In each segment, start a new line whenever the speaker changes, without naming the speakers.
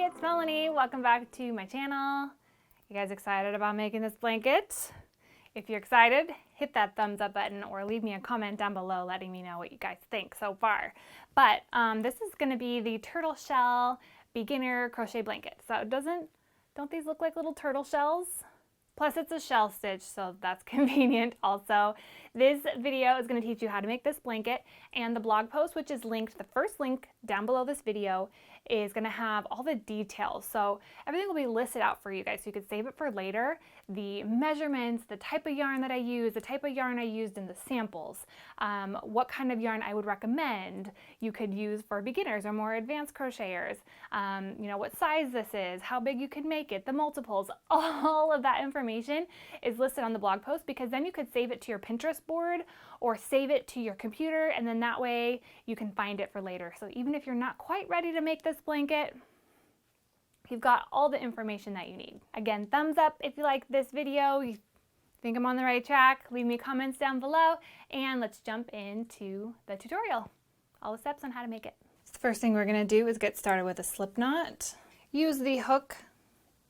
it's Melanie. Welcome back to my channel. You guys excited about making this blanket? If you're excited, hit that thumbs up button or leave me a comment down below letting me know what you guys think so far. But this is going to be the turtle shell beginner crochet blanket. So don't these look like little turtle shells? Plus it's a shell stitch, so that's convenient also. This video is going to teach you how to make this blanket, and the blog post, which is linked, the first link down below this video, is going to have all the details. So everything will be listed out for you guys so you can save it for later. The measurements, the type of yarn that I use, the type of yarn I used in the samples, what kind of yarn I would recommend you could use for beginners or more advanced crocheters, you know, what size this is, how big you could make it, the multiples, all of that information is listed on the blog post, because then you could save it to your Pinterest board or save it to your computer, and then that way you can find it for later. So even if you're not quite ready to make this blanket, you've got all the information that you need. Again, thumbs up if you like this video, you think I'm on the right track, leave me comments down below, and let's jump into the tutorial. All the steps on how to make it. So the first thing we're gonna do is get started with a slip knot. Use the hook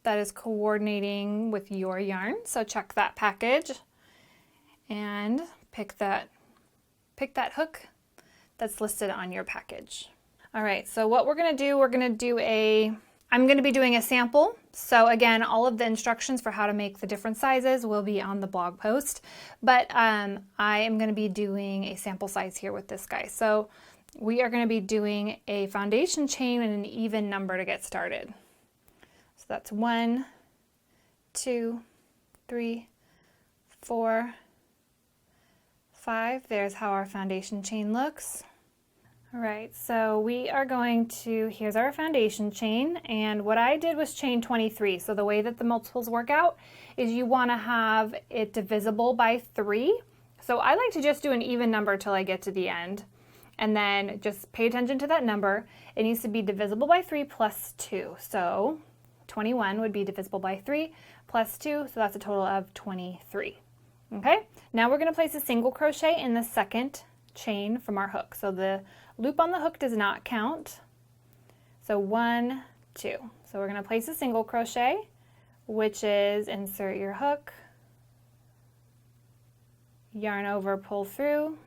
that is coordinating with your yarn. So check that package and pick that hook that's listed on your package. All right, so what we're gonna do, I'm gonna be doing a sample. So again, all of the instructions for how to make the different sizes will be on the blog post, but I am gonna be doing a sample size here with this guy. So we are gonna be doing a foundation chain and an even number to get started. So that's 1, 2, 3, 4, 5. There's how our foundation chain looks. All right, so we are going to, here's our foundation chain, and what I did was chain 23. So the way that the multiples work out is you want to have it divisible by 3. So I like to just do an even number till I get to the end, and then just pay attention to that number. It needs to be divisible by 3 plus 2. So 21 would be divisible by 3 plus 2, so that's a total of 23. Okay, now we're going to place a single crochet in the second chain from our hook. So the loop on the hook does not count. So 1, 2. So we're going to place a single crochet, which is insert your hook, yarn over, pull through,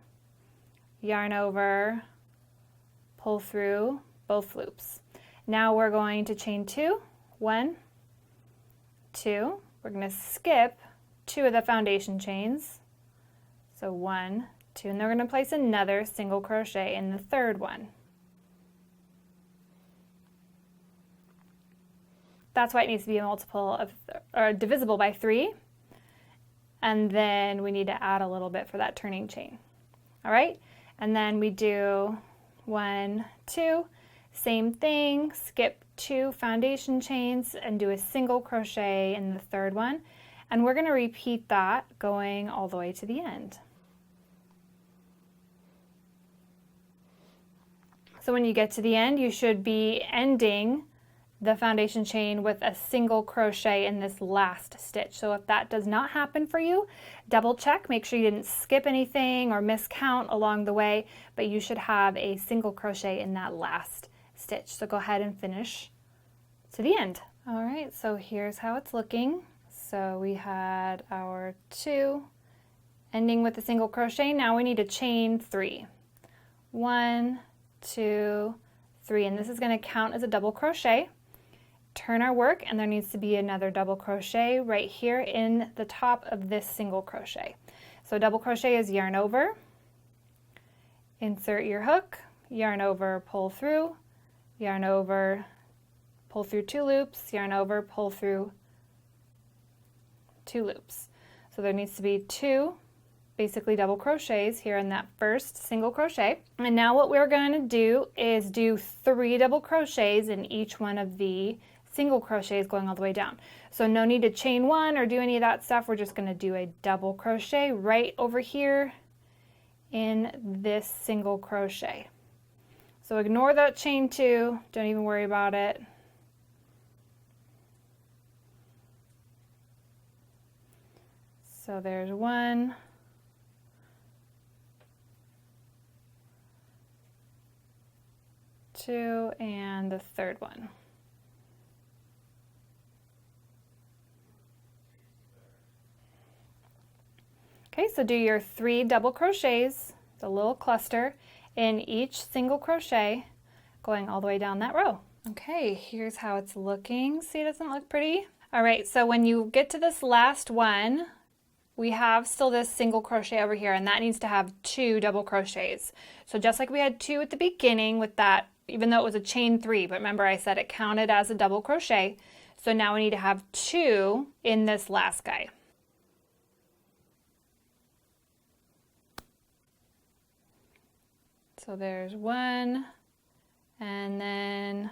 yarn over, pull through both loops. Now we're going to chain 2, 1, 2. We're going to skip 2 of the foundation chains. So 1, 2, and then we're going to place another single crochet in the third one. That's why it needs to be a multiple of, or divisible by 3. And then we need to add a little bit for that turning chain. All right, and then we do 1, 2, same thing, skip 2 foundation chains and do a single crochet in the third one. And we're going to repeat that going all the way to the end. So when you get to the end, you should be ending the foundation chain with a single crochet in this last stitch. So if that does not happen for you, double check, make sure you didn't skip anything or miscount along the way, but you should have a single crochet in that last stitch. So go ahead and finish to the end. All right, so here's how it's looking. So we had our 2 ending with a single crochet. Now we need to chain 3. 1, 2, 3, and this is going to count as a double crochet. Turn our work, and there needs to be another double crochet right here in the top of this single crochet. So double crochet is yarn over, insert your hook, yarn over, pull through, yarn over, pull through 2 loops, yarn over, pull through 2 loops. So there needs to be 2 basically double crochets here in that first single crochet. And now what we're going to do is do 3 double crochets in each one of the single crochets going all the way down. So no need to chain 1 or do any of that stuff. We're just going to do a double crochet right over here in this single crochet. So ignore that chain 2, don't even worry about it. So there's 1, 2, and the third one. Okay, so do your 3 double crochets, the little cluster, in each single crochet, going all the way down that row. Okay, here's how it's looking. See, it doesn't look pretty? All right, so when you get to this last one, we have still this single crochet over here, and that needs to have 2 double crochets. So just like we had 2 at the beginning with that, even though it was a chain 3, but remember I said it counted as a double crochet. So now we need to have 2 in this last guy. So there's 1, and then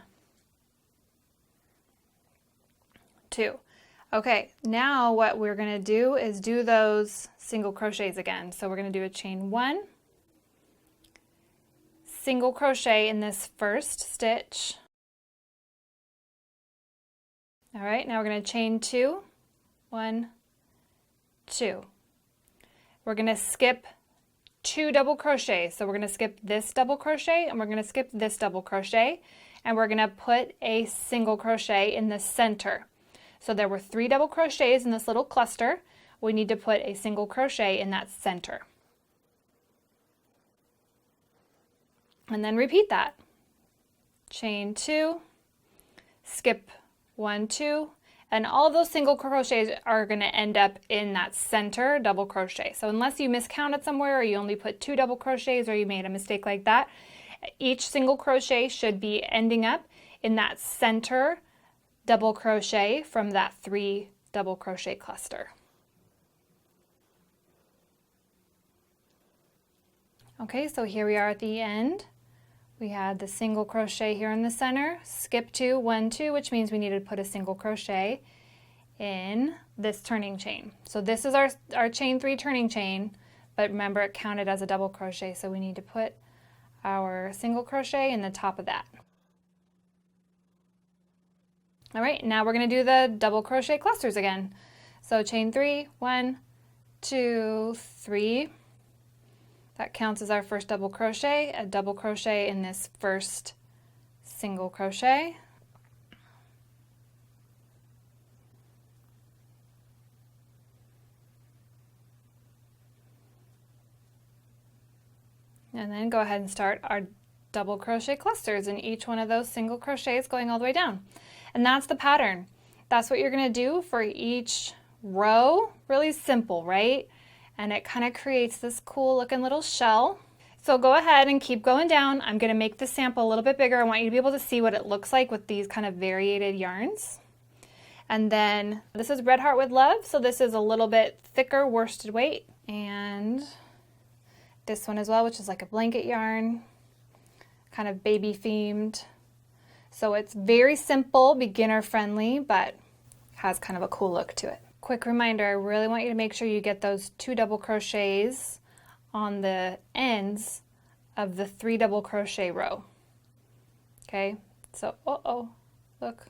2. Okay, now what we're going to do is do those single crochets again. So we're going to do a chain 1, single crochet in this first stitch. All right, now we're going to chain 2, 1, 2. We're going to skip 2 double crochets. So we're going to skip this double crochet, and we're going to skip this double crochet, and we're going to put a single crochet in the center. So there were 3 double crochets in this little cluster. We need to put a single crochet in that center. And then repeat that. Chain 2, skip 1, 2, and all those single crochets are going to end up in that center double crochet. So unless you miscounted somewhere, or you only put 2 double crochets, or you made a mistake like that, each single crochet should be ending up in that center double crochet from that 3 double crochet cluster. Okay, so here we are at the end. We had the single crochet here in the center, skip 2, 1, 2, which means we need to put a single crochet in this turning chain. So this is our chain 3 turning chain, but remember it counted as a double crochet, so we need to put our single crochet in the top of that. All right, now we're going to do the double crochet clusters again. So chain 3, 1, 2, 3. That counts as our first double crochet, a double crochet in this first single crochet. And then go ahead and start our double crochet clusters in each one of those single crochets going all the way down. And that's the pattern. That's what you're going to do for each row. Really simple, right? And it kind of creates this cool looking little shell. So go ahead and keep going down. I'm going to make the sample a little bit bigger. I want you to be able to see what it looks like with these kind of variated yarns. And then this is Red Heart with Love, so this is a little bit thicker worsted weight. And this one as well, which is like a blanket yarn, kind of baby themed. So it's very simple, beginner friendly, but has kind of a cool look to it. Quick reminder, I really want you to make sure you get those 2 double crochets on the ends of the 3 double crochet row. Okay, so, look,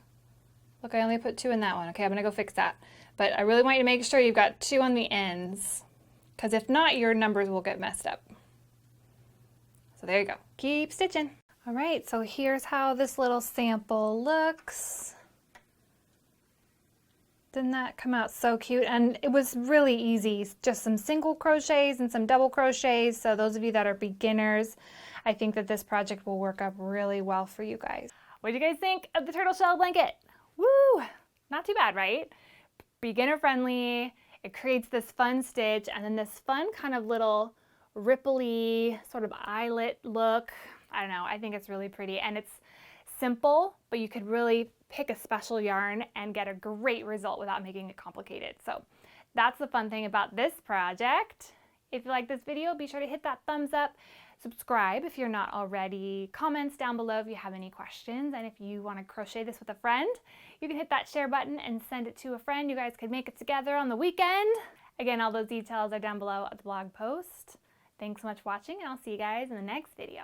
I only put 2 in that one. Okay, I'm gonna go fix that. But I really want you to make sure you've got 2 on the ends, because if not, your numbers will get messed up. So there you go, keep stitching. All right, so here's how this little sample looks. Didn't that come out so cute? And it was really easy, just some single crochets and some double crochets. So those of you that are beginners, I think that this project will work up really well for you guys. What do you guys think of the turtle shell blanket? Woo! Not too bad, right? Beginner friendly. It creates this fun stitch and then this fun kind of little ripply sort of eyelet look. I don't know, I think it's really pretty, and it's simple, but you could really pick a special yarn and get a great result without making it complicated. So that's the fun thing about this project. If you like this video, be sure to hit that thumbs up, subscribe if you're not already, comments down below if you have any questions, and if you want to crochet this with a friend, you can hit that share button and send it to a friend. You guys could make it together on the weekend. Again, all those details are down below at the blog post. Thanks so much for watching, and I'll see you guys in the next video.